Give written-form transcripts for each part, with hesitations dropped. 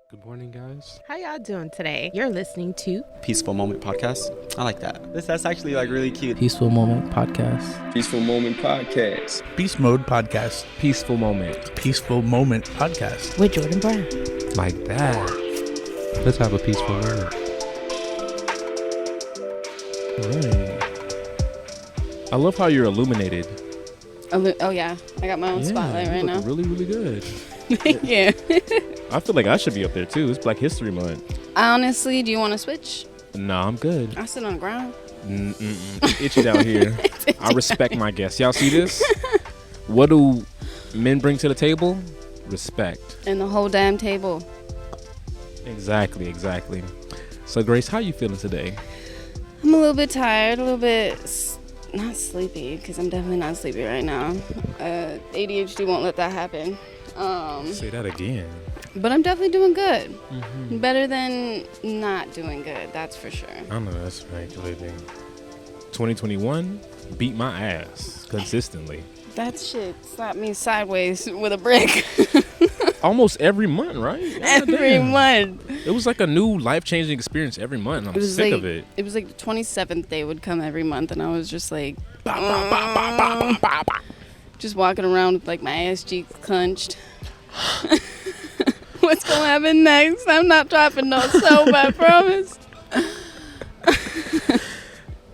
Good morning, guys. How y'all doing today? You're listening to Peaceful Moment Podcast. I like that. That's actually like really cute. Peaceful Moment Podcast. Peaceful Moment Podcast. Peace Mode Podcast. Peaceful Moment. Peaceful Moment Podcast. with Jordan Brown. Like that. Let's have a peaceful moment. Right. I love how you're illuminated. Oh yeah, I got my own spotlight right now. Really, really good. Yeah. I feel like I should be up there too. It's Black History Month. Honestly, do you want to switch? No, I'm good. I sit on the ground. It's itchy down here. I respect my guests. Y'all see this? What do men bring to the table? Respect. And the whole damn table. Exactly. So, Grace, how you feeling today? I'm a little bit tired, a little bit not sleepy, because I'm definitely not sleepy right now. ADHD won't let that happen. Say that again. But I'm definitely doing good. Mm-hmm. Better than not doing good, that's for sure. I know that's right, lady. 2021 beat my ass consistently. That shit slapped me sideways with a brick. Almost every month, right? Every month. It was like a new life-changing experience every month. I'm sick of it. It was like the 27th day would come every month, and I was just like, just walking around with like my ass cheeks clenched. What's gonna happen next? I'm not dropping no soap, I promise.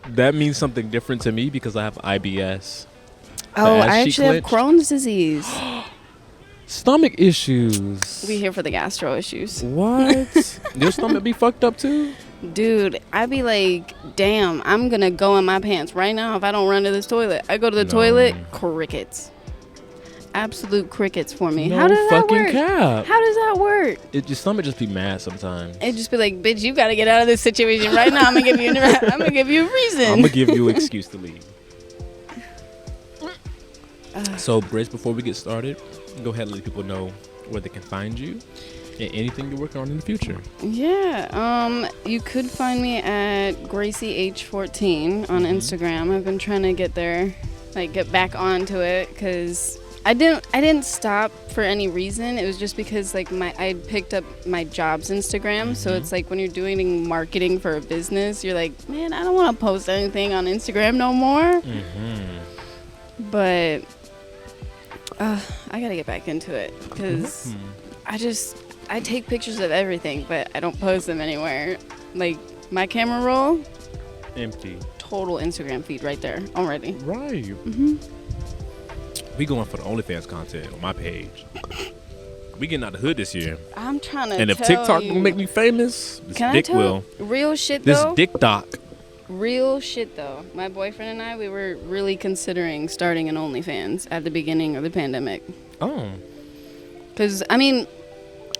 That means something different to me because I have IBS. Oh, I actually have Crohn's disease. Stomach issues. We here for the gastro issues. What? Your stomach be fucked up too? Dude, I be like, damn, I'm gonna go in my pants right now if I don't run to this toilet. I go to the toilet, crickets. Absolute crickets for me. No How does that fucking work? cap. How does that work? Your stomach just be mad sometimes. It just be like, bitch, you gotta get out of this situation right now. I'm gonna give you a reason. I'm gonna give you an excuse to leave. So, Grace, before we get started, go ahead and let people know where they can find you and anything you're working on in the future. Yeah, you could find me at GracieH14 on Instagram. I've been trying to get there, like get back onto it, because I didn't stop for any reason. It was just because like I picked up my job's Instagram, so it's like when you're doing marketing for a business, you're like, man, I don't want to post anything on Instagram no more. But I gotta get back into it because I take pictures of everything, but I don't post them anywhere. Like my camera roll, Empty. total Instagram feed right there already. Right. We going for the OnlyFans content on my page. We getting out the hood this year. I'm trying to. And if tell TikTok you, gonna make me famous, this can dick I tell will. Real shit This though. dick doc. Real shit though. My boyfriend and I, we were really considering starting an OnlyFans at the beginning of the pandemic. Oh. Cause I mean,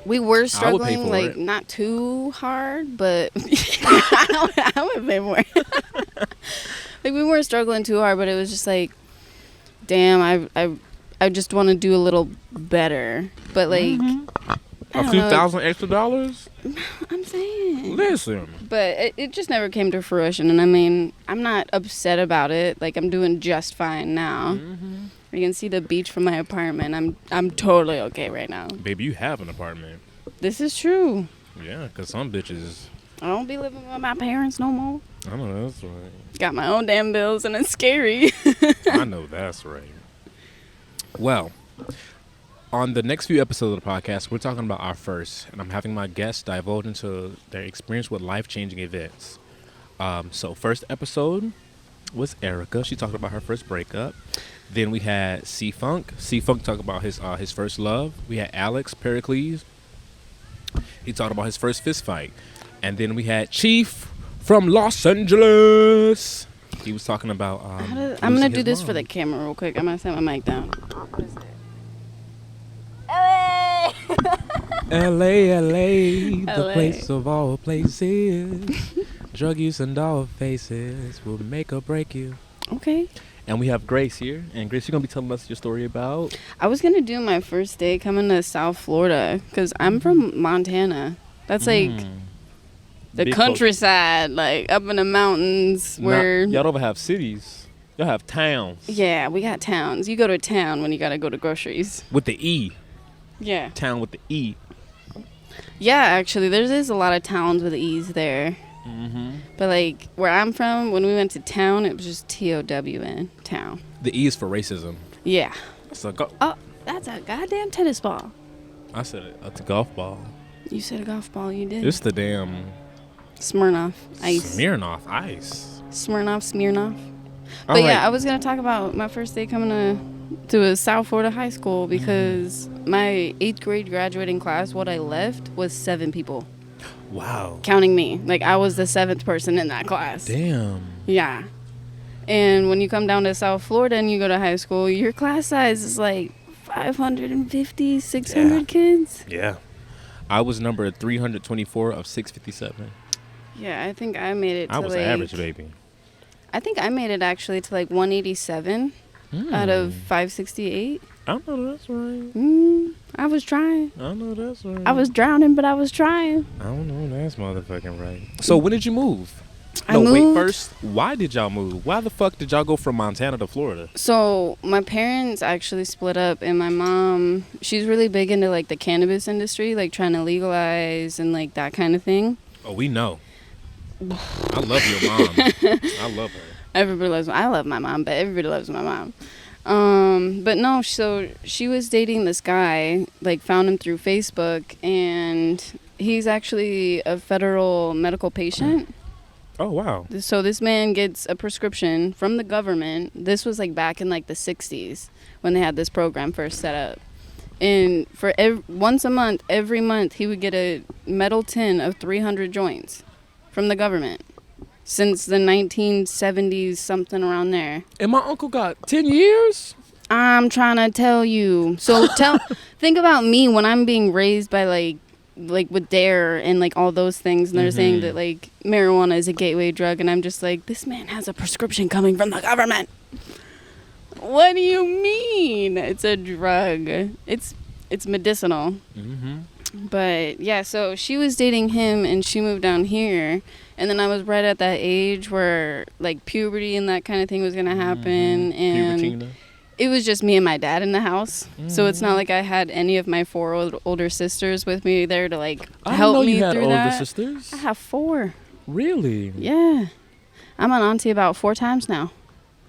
we were struggling, for like it. not too hard, but I would pay for it. Like we weren't struggling too hard, but it was just like, damn, I just want to do a little better. But like, A few thousand extra dollars? I'm saying. Listen. But it just never came to fruition, and I mean, I'm not upset about it. Like I'm doing just fine now. You can see the beach from my apartment. I'm totally okay right now. Baby, you have an apartment. This is true. Yeah, because some bitches, I don't be living with my parents no more. I know that's right. Got my own damn bills, and it's scary. I know that's right. Well, on the next few episodes of the podcast, we're talking about our first, and I'm having my guests divulge into their experience with life-changing events. So first episode was Erica. She talked about her first breakup. Then we had C-Funk. C-Funk talked about his first love. We had Alex Pericles. He talked about his first fist fight. And then we had Chief from Los Angeles. He was talking about I'm going to do this for the camera real quick. I'm going to set my mic down. What is it? LA, the LA. place of all places. Drug use and doll faces will make or break you. Okay. And we have Grace here. And Grace, you're going to be telling us your story about? I was going to do my first day coming to South Florida because I'm from Montana. That's like the Big countryside, like up in the mountains where... Y'all don't have cities. Y'all have towns. Yeah, we got towns. You go to town when you got to go to groceries. With the E. Yeah. Town with the E. Yeah, actually, there's a lot of towns with E's there. Mm-hmm. But, like, where I'm from, when we went to town, it was just TOWN, town. The E is for racism. Yeah. So Oh, that's a goddamn tennis ball. I said it. It's a golf ball. You said a golf ball, you did. It's the damn Smirnoff ice. Smirnoff ice. Smirnoff. All But yeah, right. I was going to talk about my first day coming to a South Florida high school because my 8th grade graduating class, what I left was 7 people, Wow. counting me. Like, I was the 7th person in that class. Damn. Yeah. And when you come down to South Florida and you go to high school, your class size is like 550, 600 kids. Yeah. I was number 324 of 657. Yeah, I think I made it to I was like, average, baby. I think I made it actually to like 187 out of 568. I know that's right. I was trying. I know that's right. I was drowning, but I was trying. I don't know that's motherfucking right. So when did you move? I No, wait moved- first. Why did y'all move? Why the fuck did y'all go from Montana to Florida? So my parents actually split up, and my mom, she's really big into like the cannabis industry, like trying to legalize and like that kind of thing. Oh, we know. I love your mom. I love her. Everybody loves. I love my mom, but everybody loves my mom. But no, so she was dating this guy, like found him through Facebook, and he's actually a federal medical patient. Oh, wow. So this man gets a prescription from the government. This was like back in like the 60s when they had this program first set up. And for once a month, every month, he would get a metal tin of 300 joints from the government since the 1970s, something around there. And my uncle got 10 years? I'm trying to tell you. So think about me when I'm being raised by like with DARE and like all those things, and they're saying that like marijuana is a gateway drug, and I'm just like, this man has a prescription coming from the government. What do you mean? It's a drug. It's medicinal. But yeah, so she was dating him and she moved down here, and then I was right at that age where like puberty and that kind of thing was gonna happen, and Pubertina. it was just me and my dad in the house. So it's not like I had any of my 4 older sisters with me there to like I help didn't know me you had through older that. sisters. I have 4. Really? Yeah, I'm an auntie about 4 times now.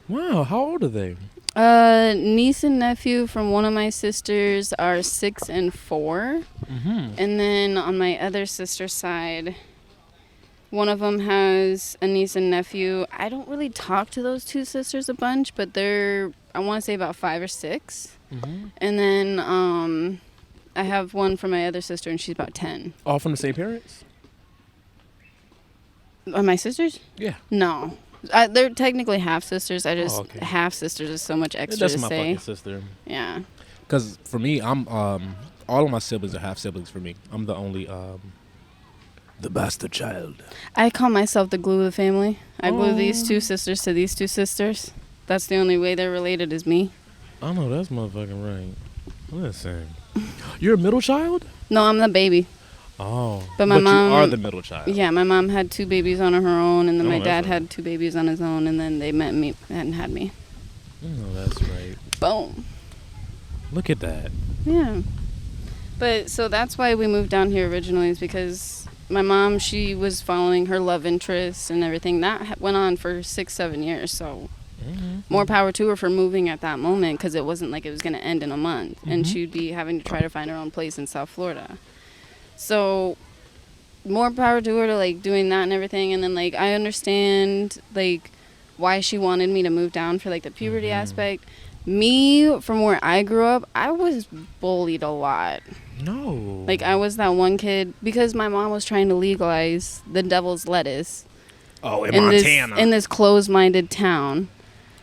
Wow, how old are they? Niece and nephew from one of my sisters are 6 and 4. And then on my other sister's side, one of them has a niece and nephew. I don't really talk to those 2 sisters a bunch, but they're, I want to say about 5 or 6. And then I have one from my other sister, and she's about 10. All from the same parents? Are my sisters? Yeah. No. They're technically half sisters. I just okay. half sisters is so much extra That's to my say. fucking sister. Yeah. Because for me, I'm all of my siblings are half siblings for me. I'm the only the bastard child. I call myself the glue of the family. I glue these 2 sisters to these 2 sisters. That's the only way they're related is me. I know that's motherfucking right. Listen, you're a middle child? No, I'm the baby. Oh, But my mom- you are the middle child. Yeah, my mom had 2 babies on her own, and then Oh, my that's dad right. had 2 babies on his own, and then they met me and had me. Oh, that's right. Boom. Look at that. Yeah. But so that's why we moved down here originally, is because my mom, she was following her love interests and everything. That went on for 6-7 years, so more power to her for moving at that moment, because it wasn't like it was going to end in a month, and she'd be having to try to find her own place in South Florida. So more power to her to like doing that and everything. And then like I understand like why she wanted me to move down for like the puberty aspect. Me, from where I grew up, I was bullied a lot. No. Like I was that one kid, because my mom was trying to legalize the devil's lettuce Oh, in in Montana. this closed-minded town.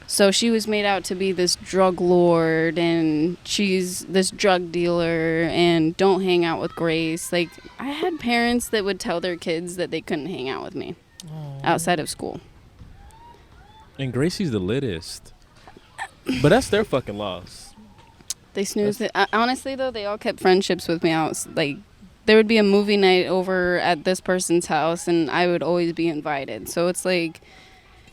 So she was made out to be this drug lord, and she's this drug dealer, and don't hang out with Grace. Like, I had parents that would tell their kids that they couldn't hang out with me outside of school. And Gracie's the littest. But that's their fucking loss. They snoozed it. Honestly, though, they all kept friendships with me out. Like, there would be a movie night over at this person's house, and I would always be invited. So it's like,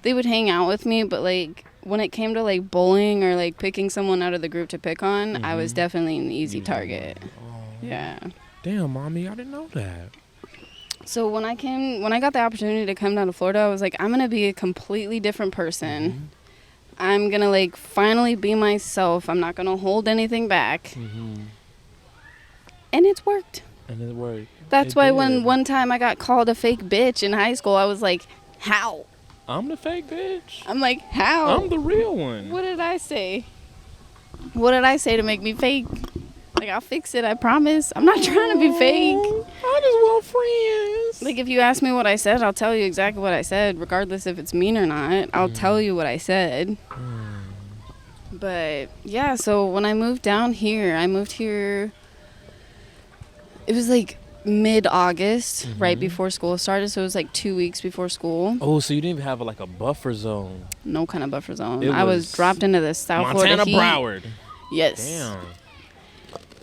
they would hang out with me, but like, when it came to like bullying or like picking someone out of the group to pick on, I was definitely an easy target. Yeah. Damn, mommy, I didn't know that. So when I got the opportunity to come down to Florida, I was like, I'm gonna be a completely different person. Mm-hmm. I'm gonna like finally be myself. I'm not gonna hold anything back. Mm-hmm. And it's worked. And it worked. That's It why did. when one time I got called a fake bitch in high school, I was like, how? I'm the fake bitch. I'm like, how? I'm the real one. What did I say? What did I say to make me fake? Like, I'll fix it, I promise. I'm not trying to be fake. I just want friends. Like, if you ask me what I said, I'll tell you exactly what I said, regardless if it's mean or not. I'll tell you what I said. But, yeah, so when I moved down here, it was like mid-August, right before school started, so it was like 2 weeks before school. Oh, so you didn't even have like a buffer zone. No kind of buffer zone. It I was was dropped into the South Montana, Florida heat. Broward. Yes. Damn.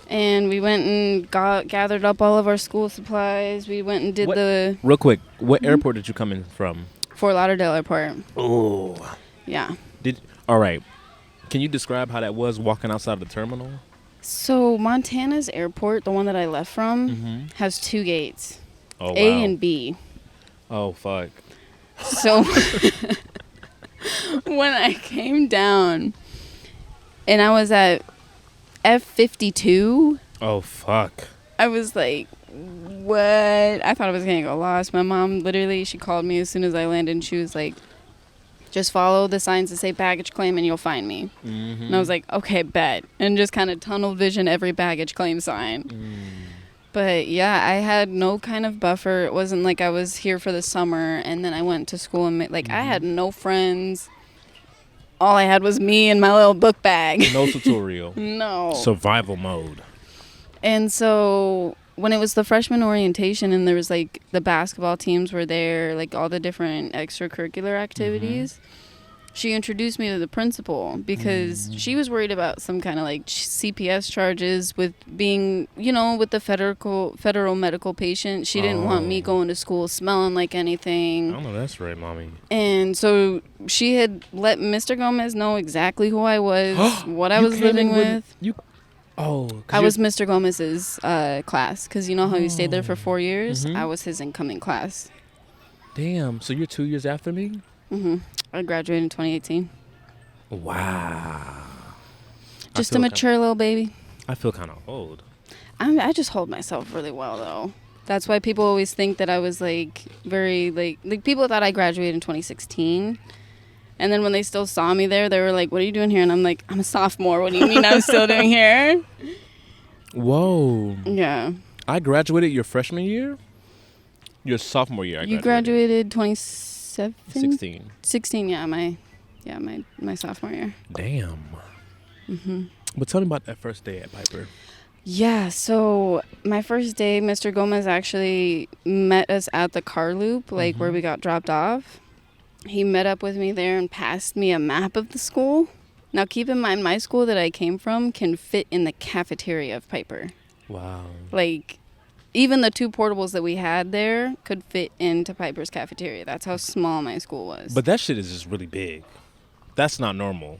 And we went and gathered up all of our school supplies. We went and did the Real quick, what airport did you come in from? Fort Lauderdale airport. Oh. Yeah. All right. Can you describe how that was walking outside the terminal? So Montana's airport, the one that I left from, has 2 gates. Oh, wow. A and B. Oh, fuck. So when I came down and I was at F-52, Oh, fuck. I was like, what? I thought I was going to get lost. My mom literally, she called me as soon as I landed and she was like, just follow the signs that say baggage claim and you'll find me. And I was like, okay, bet. And just kind of tunnel vision every baggage claim sign. But yeah, I had no kind of buffer. It wasn't like I was here for the summer and then I went to school and I had no friends. All I had was me and my little book bag. No tutorial. No. Survival mode. And so when it was the freshman orientation and there was like the basketball teams were there, like all the different extracurricular activities, she introduced me to the principal because she was worried about some kind of like CPS charges with being, with the federal medical patient. She didn't want me going to school smelling like anything. I know that's right, mommy. And so she had let Mr. Gomez know exactly who I was, what I was living with. I was Mr. Gomez's class because you know how he stayed there for 4 years? I was his incoming class. Damn, so you're 2 years after me? I graduated in 2018. Wow. Just a mature little baby. I feel kind of old. I just hold myself really well, though. That's why people always think that I was, like, very, like people thought I graduated in 2016. And then when they still saw me there, they were like, what are you doing here? And I'm like, I'm a sophomore. What do you mean I'm still doing here? Whoa. Yeah. I graduated your freshman year? Your sophomore year, You graduated 2016, 16. yeah, my sophomore year. Damn. But tell me about that first day at Piper. Yeah, so my first day, Mr. Gomez actually met us at the car loop, like where we got dropped off. He met up with me there and passed me a map of the school. Now, keep in mind, my school that I came from can fit in the cafeteria of Piper. Wow. Like, even the 2 portables that we had there could fit into Piper's cafeteria. That's how small my school was. But that shit is just really big. That's not normal.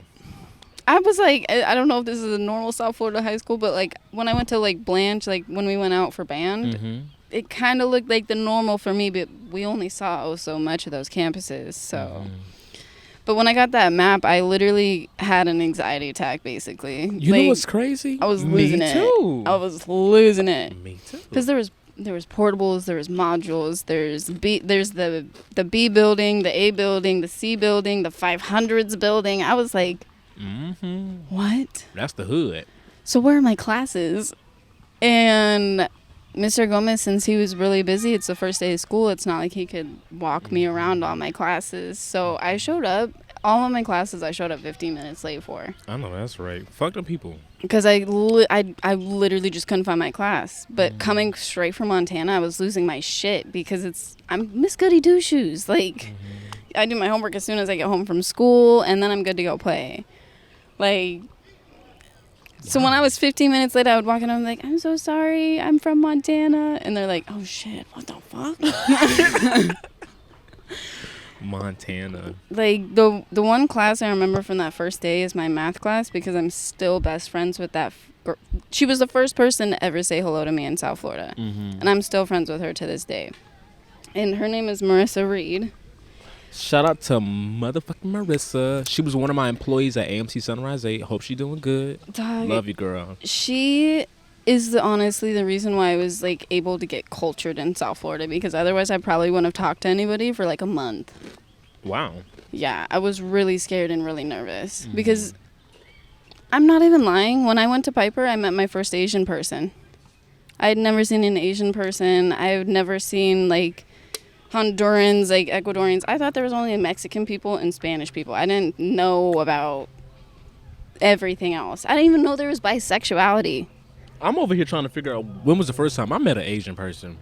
I was like, I don't know if this is a normal South Florida high school, but like when I went to like Blanche, like when we went out for band, it kind of looked like the normal for me, but we only saw so much of those campuses. So, but when I got that map, I literally had an anxiety attack, basically. You know what's crazy? I was losing it. I was losing it. Me too. Because there was portables, there was modules, there's the B building, the A building, the C building, the 500s building. I was like, what? That's the hood. So where are my classes? And Mr. Gomez, since he was really busy, it's the first day of school. It's not like he could walk me around all my classes. So I showed up. All of my classes I showed up 15 minutes late for. I know that's right. Fuck them people. Because I literally just couldn't find my class. But coming straight from Montana, I was losing my shit because I'm Miss Goody Two Shoes. Like, I do my homework as soon as I get home from school, and then I'm good to go play. Like, so when I was 15 minutes late, I would walk in and I'm like, I'm so sorry, I'm from Montana. And they're like, oh shit, what the fuck? Montana. Like, the one class I remember from that first day is my math class because I'm still best friends with that she was the first person to ever say hello to me in South Florida. And I'm still friends with her to this day. And her name is Marissa Reed. Shout out to motherfucking Marissa. She was one of my employees at AMC Sunrise 8. Hope she doing good. Dog, love you, girl. She is honestly the reason why I was like able to get cultured in South Florida, because otherwise I probably wouldn't have talked to anybody for like a month. Wow. Yeah, I was really scared and really nervous because I'm not even lying. When I went to Piper, I met my first Asian person. I had never seen an Asian person. I had never seen like Hondurans, like Ecuadorians. I thought there was only Mexican people and Spanish people. I didn't know about everything else. I didn't even know there was bisexuality. I'm over here trying to figure out when was the first time I met an Asian person.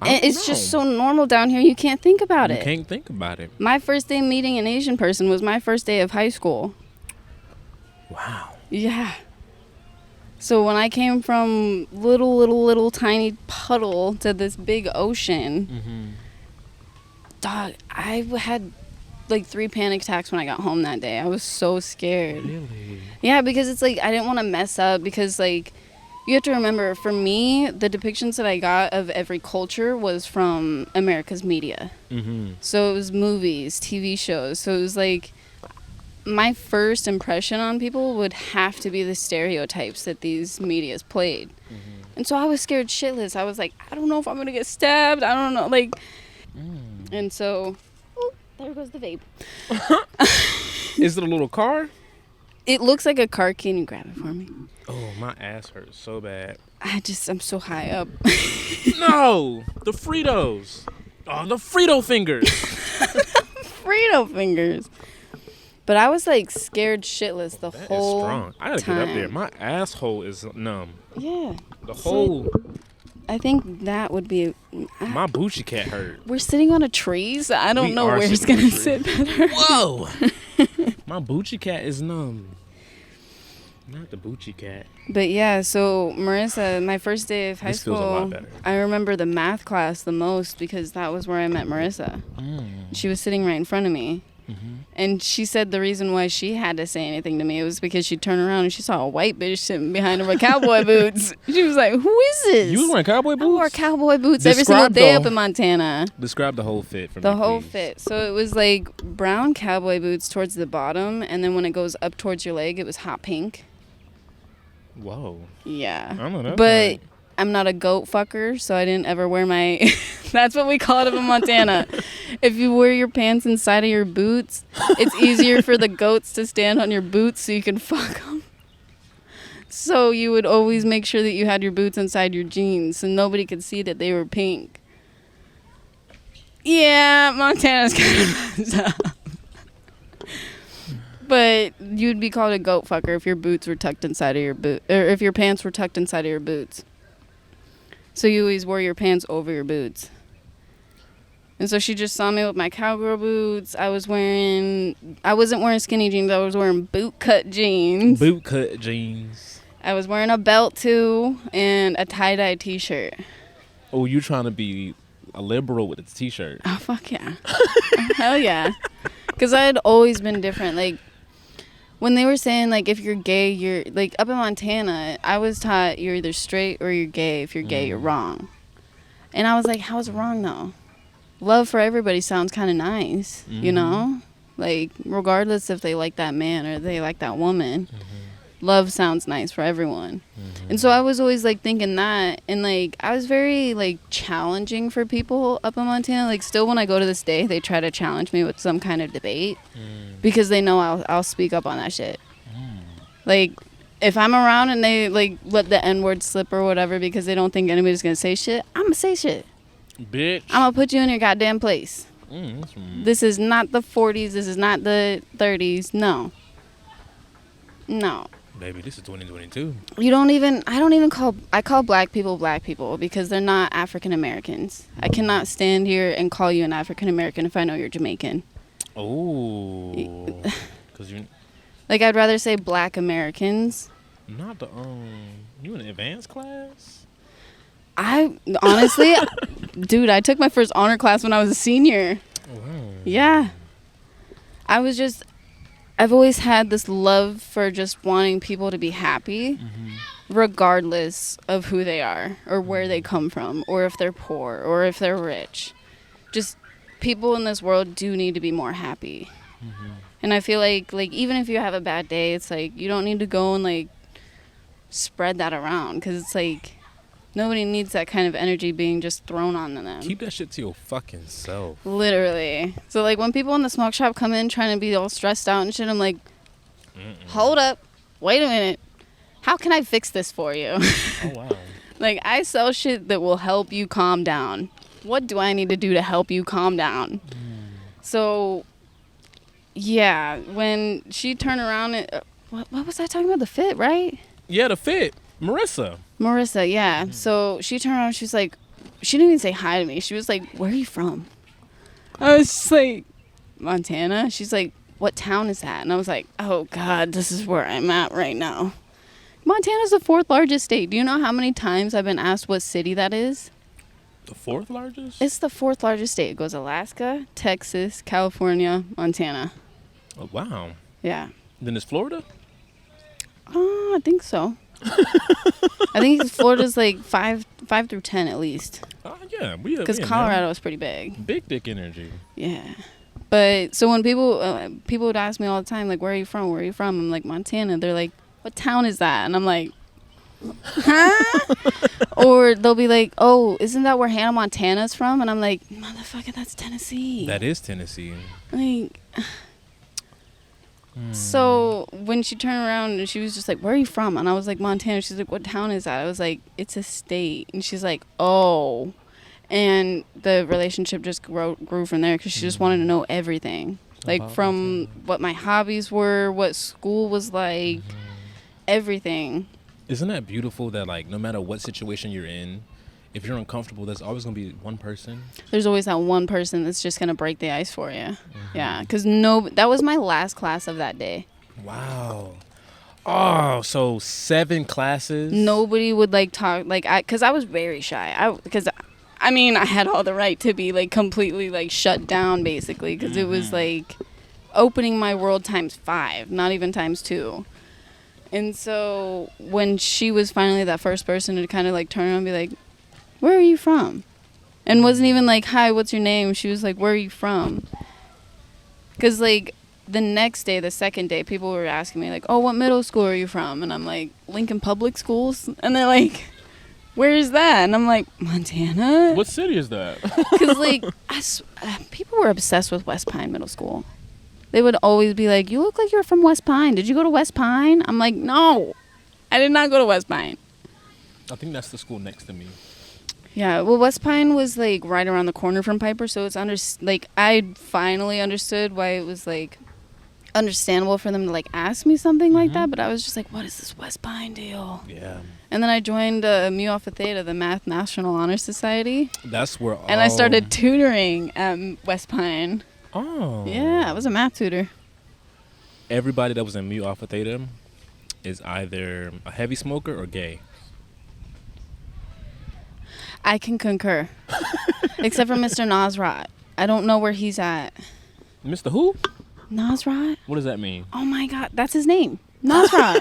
It's just so normal down here, you can't think about it. You can't think about it. My first day meeting an Asian person was my first day of high school. Wow. Yeah. So when I came from little tiny puddle to this big ocean, dog, I had like 3 panic attacks when I got home that day. I was so scared. Really? Yeah, because it's like I didn't want to mess up, because like you have to remember, for me, the depictions that I got of every culture was from America's media. So it was movies, TV shows. So it was like my first impression on people would have to be the stereotypes that these medias played. And so I was scared shitless. I was like, I don't know if I'm going to get stabbed. I don't know. Like, and so, oh, there goes the vape. Is it a little car? It looks like a car. Can you grab it for me? Oh, my ass hurts so bad. I'm so high up. No, the Fritos. Oh, the Frito fingers. Frito fingers. But I was like scared shitless the That whole is strong. I gotta time. get up there. My asshole is numb. Yeah. The whole. I think that would be. My Bucci cat hurt. We're sitting on a tree, so I don't We know are where it's sitting on gonna a sit better. Whoa. My Bucci cat is numb. Not the Bucci cat. But yeah, so Marissa, my first day of high This school, feels a lot better. I remember the math class the most because that was where I met Marissa. She was sitting right in front of me. And she said the reason why she had to say anything to me was because she turned around and she saw a white bitch sitting behind her with cowboy boots. She was like, who is this? You was wearing cowboy boots? I wore cowboy boots every single day up in Montana. Describe the whole fit for me, The whole please. fit. So it was like brown cowboy boots towards the bottom, and then when it goes up towards your leg, it was hot pink. Whoa. Yeah. I know that. But I'm not a goat fucker, so I didn't ever wear my... That's what we call it up in Montana. If you wear your pants inside of your boots, it's easier for the goats to stand on your boots so you can fuck them. So you would always make sure that you had your boots inside your jeans so nobody could see that they were pink. Yeah, Montana's kind of messed up. But you'd be called a goat fucker if your boots were tucked inside of your boot, or if your pants were tucked inside of your boots. So you always wore your pants over your boots. And so she just saw me with my cowgirl boots. I wasn't wearing skinny jeans. I was wearing boot cut jeans. Boot cut jeans. I was wearing a belt too and a tie-dye t-shirt. Oh, you trying to be a liberal with a t-shirt. Oh, fuck yeah. Hell yeah. Because I had always been different. Like, when they were saying, like, if you're gay, you're... Like, up in Montana, I was taught you're either straight or you're gay. If you're gay, you're wrong. And I was like, how is it wrong, though? Love for everybody sounds kind of nice, you know? Like, regardless if they like that man or they like that woman, love sounds nice for everyone. And so I was always, like, thinking that. And, like, I was very, like, challenging for people up in Montana. Like, still when I go to this day, they try to challenge me with some kind of debate because they know I'll speak up on that shit. Like, if I'm around and they, like, let the N-word slip or whatever because they don't think anybody's going to say shit, I'm going to say shit. Bitch. I'm going to put you in your goddamn place. This is not the 40s. This is not the 30s. No. No. Baby, this is 2022. I call black people because they're not African Americans. I cannot stand here and call you an African American if I know you're Jamaican. Oh. Because you... Like, I'd rather say black Americans. Not the, you in advanced class? I, honestly, dude, I took my first honor class when I was a senior. Wow. Yeah. I was just, I've always had this love for just wanting people to be happy, regardless of who they are or where they come from or if they're poor or if they're rich. Just people in this world do need to be more happy. And I feel like even if you have a bad day, it's like you don't need to go and like spread that around, because it's like nobody needs that kind of energy being just thrown on them. Keep that shit to your fucking self. Literally. So like when people in the smoke shop come in trying to be all stressed out and shit, I'm like, hold up, wait a minute, how can I fix this for you? Oh wow. Like, I sell shit that will help you calm down. What do I need to do to help you calm down? So yeah, when she turned around and what was I talking about? The fit, right? Yeah, the fit. Marissa, yeah. So she turned around, she was like, she didn't even say hi to me. She was like, where are you from? I was just like, Montana. She's like, what town is that? And I was like, oh God, this is where I'm at right now. Montana's the 4th largest state. Do you know how many times I've been asked what city that is? The 4th largest? It's the 4th largest state. It goes Alaska, Texas, California, Montana. Oh, wow. Yeah. Then it's Florida? I think so. I think Florida's like 5 through 10 at least. Yeah. Because Colorado is pretty big. Big dick energy. Yeah. But so when people would ask me all the time, like, where are you from? Where are you from? I'm like, Montana. They're like, what town is that? And I'm like, huh? Or they'll be like, oh, isn't that where Hannah Montana's from? And I'm like, motherfucker, that's Tennessee. That is Tennessee. Like, so when she turned around and she was just like, where are you from? And I was like, Montana. She's like, what town is that? I was like, it's a state. And she's like, oh. And the relationship just grew from there, because she just wanted to know everything. Like, from what my hobbies were, what school was like, everything. Isn't that beautiful that, like, no matter what situation you're in, if you're uncomfortable, there's always going to be one person. There's always that one person that's just going to break the ice for you. Yeah, because that was my last class of that day. Wow. Oh, so 7 classes? Nobody would, like, talk, like, because I was very shy. I mean, I had all the right to be, like, completely, like, shut down, basically, because it was, like, opening my world times 5, not even times 2. And so when she was finally that first person to kind of, like, turn around and be like, where are you from? And wasn't even like, hi, what's your name? She was like, where are you from? Because, like, the next day, the second day, people were asking me, like, oh, what middle school are you from? And I'm like, Lincoln Public Schools. And they're like, where is that? And I'm like, Montana? What city is that? Because, like, people were obsessed with West Pine Middle School. They would always be like, you look like you're from West Pine. Did you go to West Pine? I'm like, no, I did not go to West Pine. I think that's the school next to me. Yeah, well, West Pine was, like, right around the corner from Piper, so it's, I finally understood why it was, like, understandable for them to, like, ask me something like that, but I was just like, what is this West Pine deal? Yeah. And then I joined Mu Alpha Theta, the Math National Honor Society. That's where And I started tutoring at West Pine. Oh. Yeah, I was a math tutor. Everybody that was in Mu Alpha Theta is either a heavy smoker or gay. I can concur. Except for Mr. Nasrat. I don't know where he's at. Mr. Who? Nasrat? What does that mean? Oh my God, that's his name. Nasrat.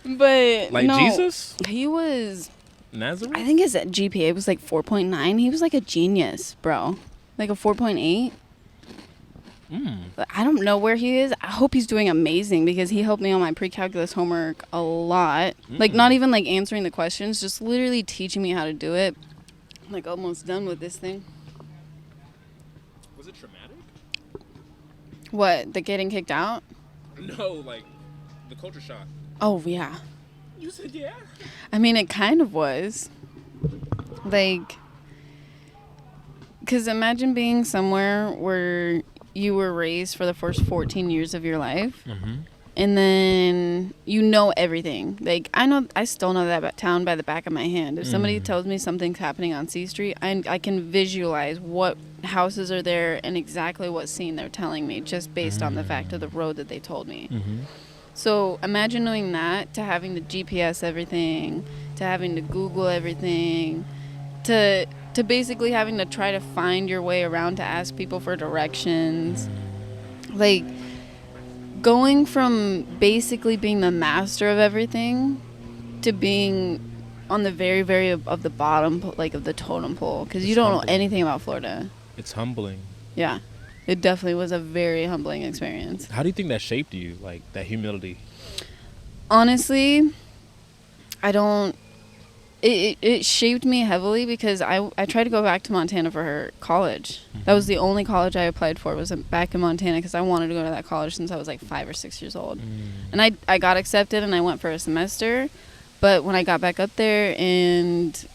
But like no, Jesus? He was Nazareth? I think his GPA was like 4.9. He was like a genius, bro. Like a 4.8. I don't know where he is. I hope he's doing amazing, because he helped me on my pre-calculus homework a lot. Like, not even like answering the questions, just literally teaching me how to do it. I'm like almost done with this thing. Was it traumatic? What, the getting kicked out? No, like the culture shock. Oh, yeah. You said yeah? I mean, it kind of was. Like, because imagine being somewhere where you were raised for the first 14 years of your life, and then you know everything. Like, I still know that town by the back of my hand. If somebody tells me something's happening on C Street, I can visualize what houses are there and exactly what scene they're telling me, just based on the fact of the road that they told me. So imagine knowing that, to having the GPS everything, to having to Google everything, to basically having to try to find your way around to ask people for directions. Like, going from basically being the master of everything to being on the very, very of the bottom, like of the totem pole, because you don't know anything about Florida. It's humbling. Yeah, it definitely was a very humbling experience. How do you think that shaped you, like that humility? Honestly, I don't. It shaped me heavily because I tried to go back to Montana for her college. That was the only college I applied for, was back in Montana, because I wanted to go to that college since I was like 5 or 6 years old. And I got accepted and I went for a semester. But when I got back up there, and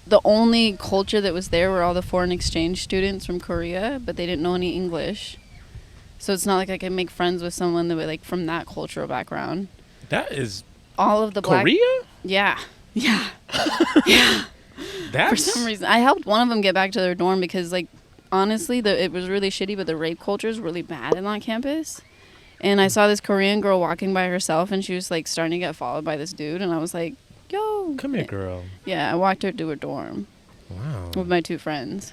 the only culture that was there were all the foreign exchange students from Korea, but they didn't know any English. So it's not like I could make friends with someone that was like from that cultural background. That is all of the black. Korea? Yeah. Yeah. That's... For some reason. I helped one of them get back to their dorm because, like, honestly, it was really shitty, but the rape culture is really bad on campus. And I saw this Korean girl walking by herself, and she was, like, starting to get followed by this dude. And I was like, yo. Come here, girl. Yeah, I walked her to her dorm. Wow. With my 2 friends.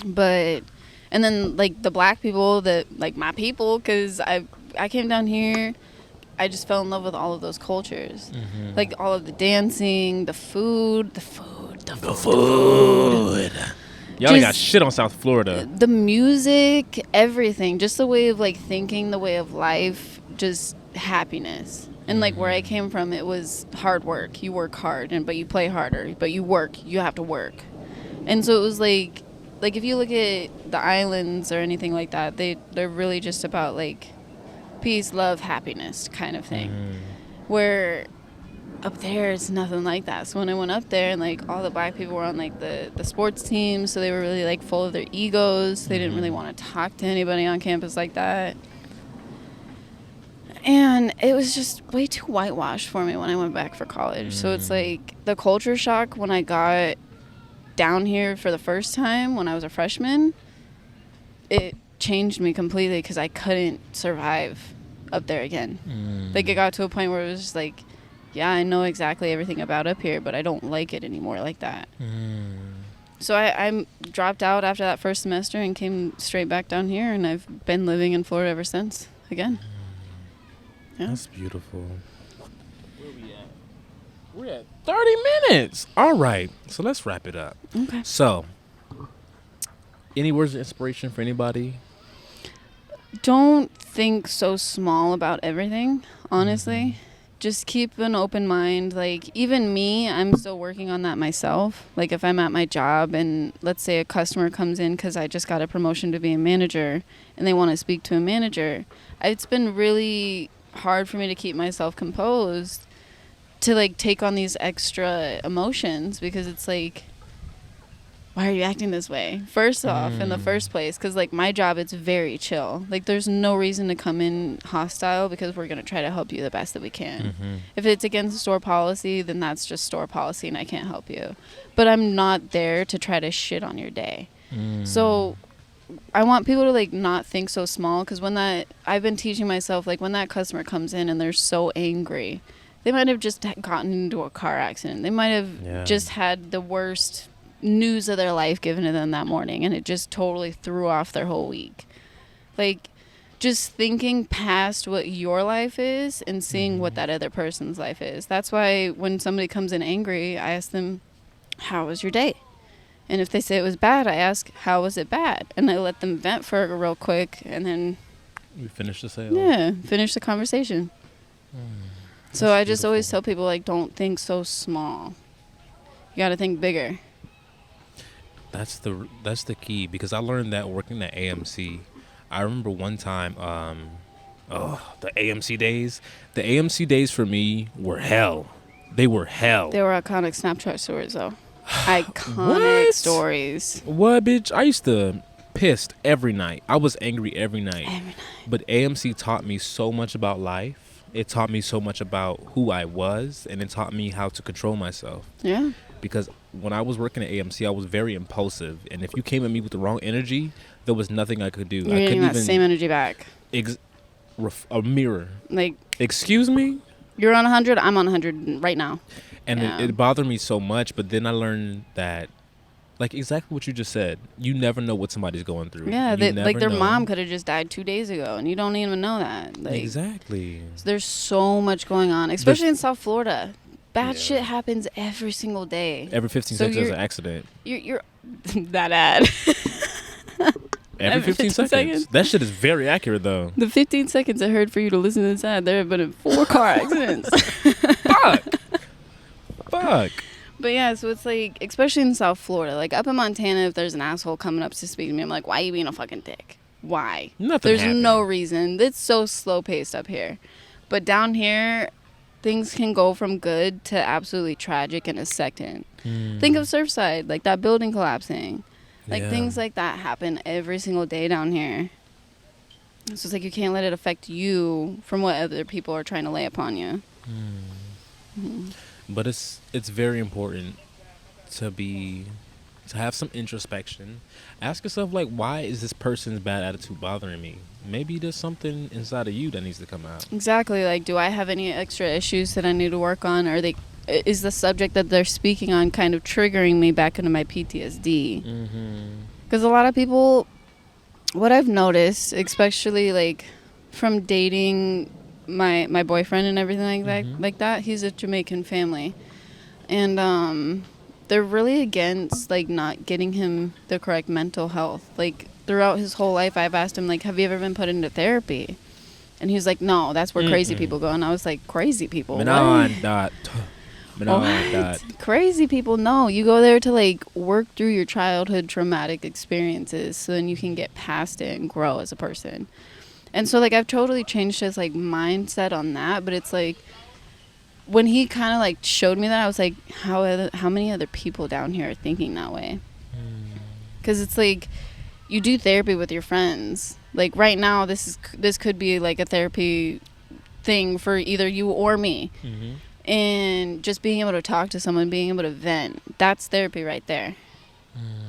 But, and then, like, the black people that, like, my people, because I came down here, I just fell in love with all of those cultures. Like, all of the dancing, the food. Y'all ain't got shit on South Florida. The music, everything. Just the way of, like, thinking, the way of life, just happiness. And, like, where I came from, it was hard work. You work hard, but you play harder. But you work. You have to work. And so it was, like, if you look at the islands or anything like that, they're really just about, like, peace, love, happiness kind of thing. Where up there it's nothing like that. So when I went up there, and like all the black people were on like the sports teams, so they were really like full of their egos. They didn't really want to talk to anybody on campus like that. And it was just way too whitewashed for me when I went back for college. So it's like the culture shock when I got down here for the first time when I was a freshman, it changed me completely because I couldn't survive up there again. Like, it got to a point where it was just like, yeah, I know exactly everything about up here, but I don't like it anymore like that. So I dropped out after that first semester and came straight back down here, and I've been living in Florida ever since again. Yeah. That's beautiful. Where we at? We're at 30 minutes. All right, so let's wrap it up. Okay. So, any words of inspiration for anybody? Don't think so small about everything, honestly. Just keep an open mind. Like, even me, I'm still working on that myself. Like, if I'm at my job and let's say a customer comes in because I just got a promotion to be a manager and they want to speak to a manager, it's been really hard for me to keep myself composed to, like, take on these extra emotions, because it's like, why are you acting this way? First off, in the first place, because, like, my job, it's very chill. Like, there's no reason to come in hostile, because we're going to try to help you the best that we can. If it's against store policy, then that's just store policy, and I can't help you. But I'm not there to try to shit on your day. So I want people to, like, not think so small, because I've been teaching myself, like, when that customer comes in and they're so angry, they might have just gotten into a car accident. They might have just had the worst news of their life given to them that morning, and it just totally threw off their whole week. Like, just thinking past what your life is and seeing what that other person's life is. That's why when somebody comes in angry, I ask them, how was your day? And if they say it was bad, I ask, how was it bad? And I let them vent for it real quick, and then we finish the sale. Yeah, finish the conversation. So I just always tell people, like, don't think so small. You got to think bigger. That's the key, because I learned that working at AMC. I remember one time, the AMC days. The AMC days for me were hell. They were hell. They were iconic Snapchat stories, though. Iconic stories. What, bitch? I used to pissed every night. I was angry every night. But AMC taught me so much about life. It taught me so much about who I was, and it taught me how to control myself. Yeah. Because when I was working at AMC, I was very impulsive, and if you came at me with the wrong energy, there was nothing I could do. You're getting that same energy back. A mirror. Like, excuse me? You're on 100, I'm on 100 right now. And it bothered me so much, but then I learned that, Like exactly what you just said. You never know what somebody's going through. Yeah, You like their never know. mom could have just died 2 days ago, and you don't even know that. Like, Exactly. there's so much going on, especially in South Florida. Bad Yeah. shit happens every single day. Every 15 So seconds there's you're- an accident. You're that ad. Every 15 seconds. That shit is very accurate though. The 15 seconds I heard for you to listen to this ad, there have been 4 car accidents. Fuck. But yeah, so it's like, especially in South Florida, like up in Montana, if there's an asshole coming up to speak to me, I'm like, why are you being a fucking dick? Why? Nothing There's happened. no reason. It's so slow paced up here. But down here, things can go from good to absolutely tragic in a second. Think of Surfside, like that building collapsing. Like Yeah. things like that happen every single day down here. So it's like you can't let it affect you from what other people are trying to lay upon you. But it's very important to have some introspection. Ask yourself, like, why is this person's bad attitude bothering me? Maybe there's something inside of you that needs to come out. Exactly. Like, do I have any extra issues that I need to work on? Or is the subject that they're speaking on kind of triggering me back into my PTSD? Because a lot of people, what I've noticed, especially like from dating my boyfriend and everything like that, he's a Jamaican family, and they're really against like not getting him the correct mental health. Like throughout his whole life, I've asked him like, have you ever been put into therapy? And he's like, no, that's where crazy people go. And I was like, crazy people? What? Crazy people? No, you go there to like work through your childhood traumatic experiences so then you can get past it and grow as a person. And so like I've totally changed his like mindset on that, but it's like when he kind of like showed me that, I was like, how many other people down here are thinking that way? Because it's like you do therapy with your friends. Like right now, this could be like a therapy thing for either you or me. And just being able to talk to someone, being able to vent, that's therapy right there.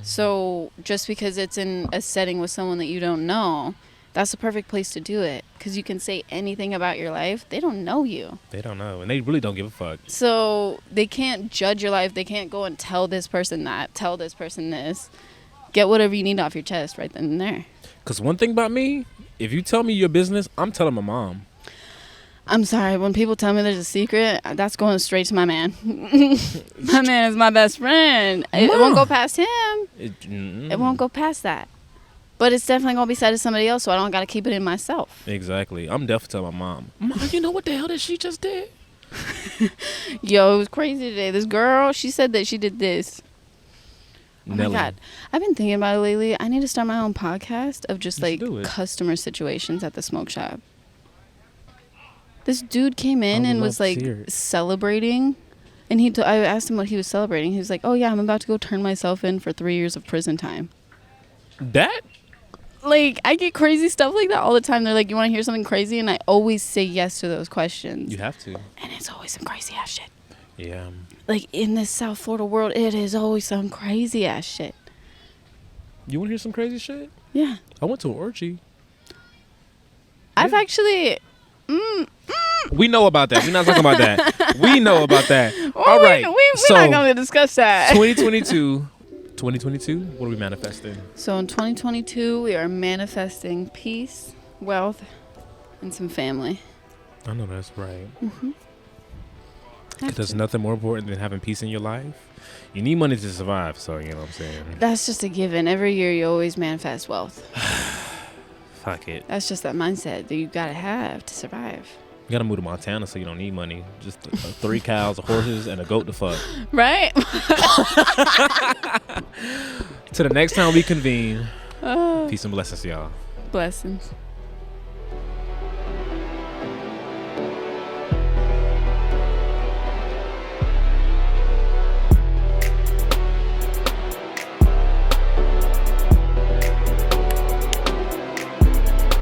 So just because it's in a setting with someone that you don't know, that's the perfect place to do it. Because you can say anything about your life. They don't know you. They don't know. And they really don't give a fuck. So they can't judge your life. They can't go and tell this person that, tell this person this. Get whatever you need off your chest right then and there. Because one thing about me, if you tell me your business, I'm telling my mom. I'm sorry, when people tell me there's a secret, that's going straight to my man. My man is my best friend. It won't go past him. It won't go past that. But it's definitely going to be said to somebody else, so I don't got to keep it in myself. Exactly. I'm definitely telling my mom, Mom, you know what the hell that she just did? Yo, it was crazy today. This girl, she said that she did this. Oh Nelly. my God. I've been thinking about it lately. I need to start my own podcast of just You like should do it. customer situations at the smoke shop. This dude came in and was like celebrating, and I asked him what he was celebrating. He was like, "Oh yeah, I'm about to go turn myself in for 3 years of prison time." That? Like, I get crazy stuff like that all the time. They're like, "You want to hear something crazy?" And I always say yes to those questions. You have to. And it's always some crazy ass shit. Yeah. Like in this South Florida world, it is always some crazy ass shit. You want to hear some crazy shit? Yeah. I went to an orgy. I've actually... We know about that. We're not talking about that. We know about that. Well, All right. We're not going to discuss that. 2022, what are we manifesting? So in 2022, we are manifesting peace, wealth, and some family. I know that's right. Because there's nothing more important than having peace in your life. You need money to survive, so you know what I'm saying. That's just a given. Every year, you always manifest wealth. Fuck it. That's just that mindset that you got to have to survive. You gotta move to Montana so you don't need money. Just 3 cows, horses, and a goat to fuck. Right? Till the next time we convene. Peace and blessings, y'all. Blessings.